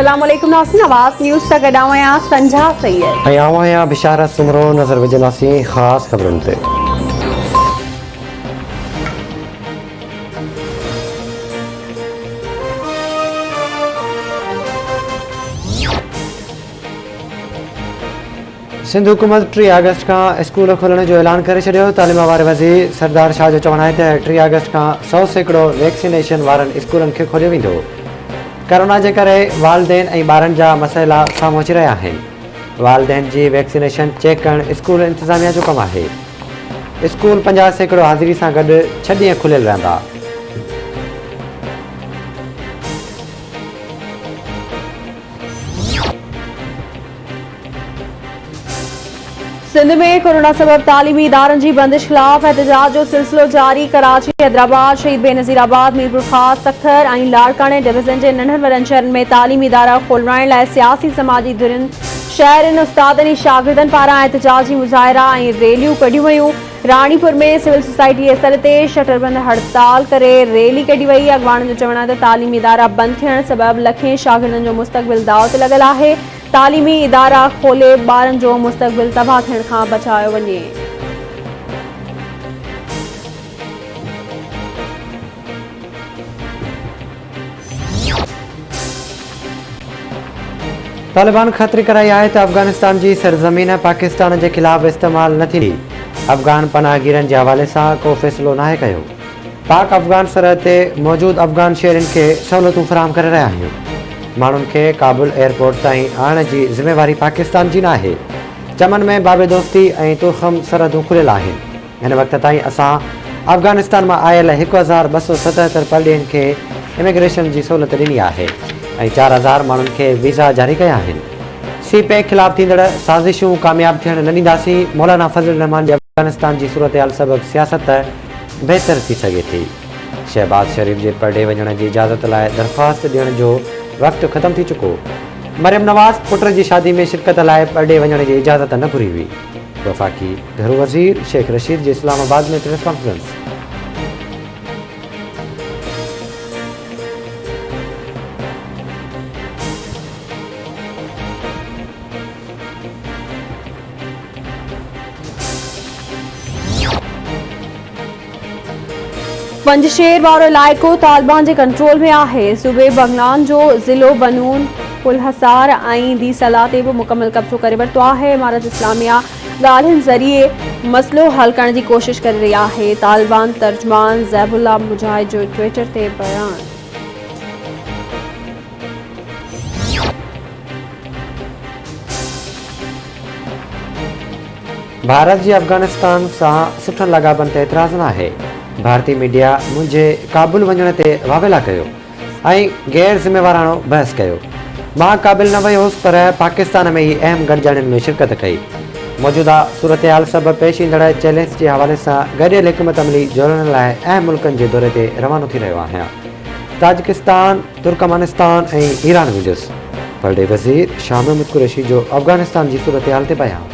अस्सलाम वालेकुम नाज़रीन, आवाज़ न्यूज़ सां गॾु आहियां संझा सैयद ऐं आऊं आहियां बिशारत सुमरो। नज़र विझंदासीं ख़ासि ख़बरुनि ते। सिंध हुकूमत 3 अगस्त खां स्कूल खोलण जो ऐलान करे छॾियो। तालीम वारे वज़ीर सरदार शाह जो चवणु आहे त 3 अगस्त खां 100% वैक्सीनेशन वारनि स्कूलनि खे खोलियो वेंदो। कोरोना जे करे वालदेन ऐं ॿारनि जा मसइला साम्हूं अची रहिया आहिनि। वालदेन जी वैक्सीनेशन चेक करणु स्कूल इंतिज़ामिया जो कमु आहे। स्कूल 50% हाज़िरी सां गॾु 6 ॾींहं खुलियल रहंदा। सिंध में कोरोना सबब तालीमी इदारनि जी बंदिश ख़िलाफ़ एहतजाज जो सिलसिलो जारी। कराची, हैदराबाद, शहीद बेनज़ीराबाद, मीरपुर ख़ास, सखर ऐं लाड़काने डिवीज़न जे नंढनि वॾनि शहरनि में तालीमी इदारा खोलाइण लाइ सियासी समाजी धुरियुनि, शहरनि, उस्तादनि ऐं शागिर्दनि पारां एहतजाजी मुज़ाहिरा ऐं रैलियूं कढियूं वयूं। रानीपुर में सिविल सोसाइटी जे सर ते शटरबंद हड़ताल करे रैली कढी वई। अॻवाननि जो चवणु आहे त तालीमी इदारा बंदि थियण सबबि लखें शागिर्दनि जो मुस्तक़बिल दाव ते लॻल आहे। तालीमी इदारा खोले ॿारनि जो मुस्तक़बिल तबाह थियण खां बचायो वञे। तालिबान ख़तरी कराई आहे त अफ़गानिस्तान जी सरज़मीन पाकिस्तान जे ख़िलाफ़ इस्तेमालु न थींदी। अफ़गान पनाहगीरनि जे हवाले सां को फ़ैसिलो नाहे कयो। पाक अफ़गान सरहद ते मौजूदु अफ़गान शहरियुनि खे सहूलियतूं फ़राहम करे रहिया आहियूं। माण्हुनि खे काबुल एयरपोर्ट ताईं आणण जी ज़िमेवारी पाकिस्तान जी न आहे। चमन में बाबे दोस्ती ऐं तुर्खम सरहदूं खुलियल आहिनि। हिन वक़्त ताईं असां अफ़गानिस्तान मां आयल 1277 परॾेहियुनि खे इमिग्रेशन जी सहूलियत ॾिनी आहे ऐं 4000 माण्हुनि खे वीज़ा जारी कया आहिनि। सीपे ख़िलाफ़ थींदड़ साज़िशूं कामयाबु थियण न ॾींदासीं। मौलाना फज़ल रहमान जे अफ़गानिस्तान जी सूरत हाल सबबि सियासत बहितर थी सघे थी। शहबाज़ शरीफ़ जे परॾे वञण जी इजाज़त लाइ दरख़्वास्त ॾियण जो वक़्तु ख़तमु थी चुको। मरियम नवाज़ पुट जी शादी में शिरकत लाइ परॾे वञण जी इजाज़त न घुरी हुई। वफ़ाक़ी घरू वज़ीर शेख रशीद जी इस्लामाबाद में प्रेस कॉन्फ्रेंस। पंजशेर वारो इलाइक़ो तालिबान जे कंट्रोल में आहे। सूबे बगलान जो ज़िलो बनून, पुलहसार ऐं दी सलाह ते बि मुकमल कब्ज़ो करे वरितो आहे। इमारत इस्लामिया ॻाल्हियुनि ज़रिए मसइलो हल करण जी कोशिश करे रही आहे। तालिबान तर्जुमान ज़ैबुल्लाह मुजाहिद जो ट्विटर ते बयान। भारत जी अफ़गानिस्तान सां सुठनि लाॻापनि ते एतिराज़ न आहे। भारतीय मीडिया मुंहिंजे काबुल वञण ते वावेला कयो ऐं गैर ज़िमेवाराणो बहस कयो। मां काबिल न वियो हुउसि, पर पाकिस्तान में ई अहम गॾिजाणियुनि में शिरकत कई। मौजूदा सूरत हाल सबबि पेश ईंदड़ चैलेंज जे हवाले सां गॾियल हिकमत अमली जोड़ण लाइ अहम मुल्कनि जे दौरे ते रवानो थी रहियो आहियां। ताजिकिस्तान, तुर्कमानिस्तान ऐं ईरान वेंदुसि। परॾे वज़ीर शाह महमूद कुरैशी जो अफ़गानिस्तान जी सूरत हाल ते बयान।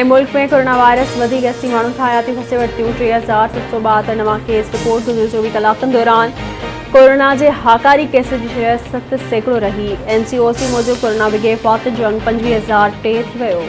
मुल्क में कोरोना वायरस वधीक 80 माण्हुनि खां हयाती खसे वरितियूं। 3772 नवां केस रिपोर्ट। गुज़िरियल 24 कलाकनि दौरान कोरोना जे हाकारी केस जी शरह 7% रही। NCOC मूजिबि कोरोना बिगे फ़ौत जो अंग 25003 थी वियो।